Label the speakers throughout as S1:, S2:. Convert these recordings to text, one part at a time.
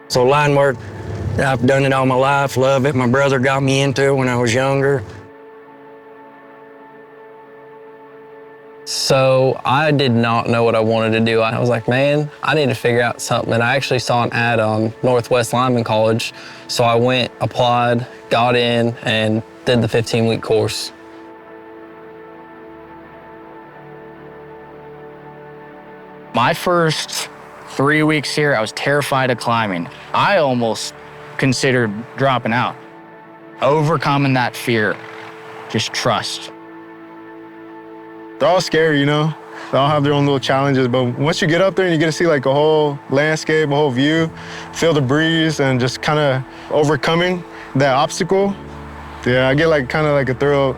S1: So line work, I've done it all my life, love it. My brother got me into it when I was younger.
S2: So I did not know what I wanted to do. I was like, man, I need to figure out something. And I actually saw an ad on Northwest Lineman College. So I went, applied, got in, and did the 15-week course.
S3: My first 3 weeks here, I was terrified of climbing. I almost considered dropping out. Overcoming that fear, just trust.
S4: They're all scary, you know? They all have their own little challenges, but once you get up there and you get to see like a whole landscape, a whole view, feel the breeze, and just kind of overcoming that obstacle, yeah, I get like kind of like a thrill.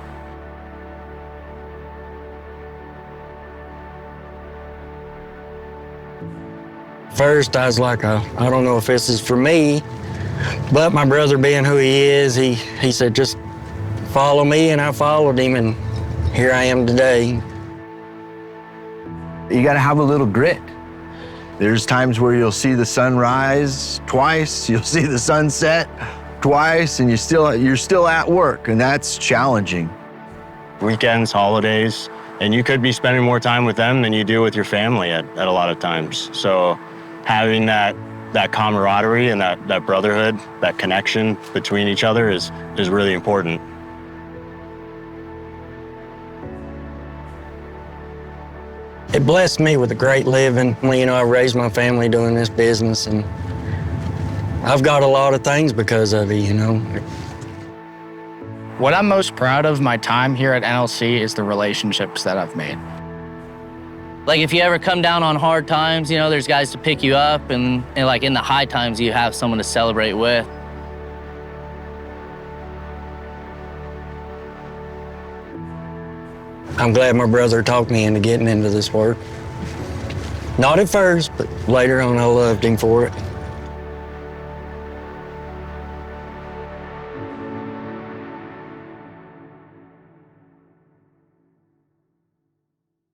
S1: First, I was like, I don't know if this is for me, but my brother being who he is, he said, just follow me, and I followed him, and here I am today.
S5: You gotta have a little grit. There's times where you'll see the sun rise twice, you'll see the sunset twice, and you're still at work, and that's challenging.
S6: Weekends, holidays, and you could be spending more time with them than you do with your family at a lot of times. So having that camaraderie and that brotherhood, that connection between each other is really important.
S1: It blessed me with a great living. You know, I raised my family doing this business, and I've got a lot of things because of it, you know.
S3: What I'm most proud of my time here at NLC is the relationships that I've made.
S7: Like if you ever come down on hard times, you know, there's guys to pick you up, and like in the high times, you have someone to celebrate with.
S1: I'm glad my brother talked me into getting into this work. Not at first, but later on I loved him for it.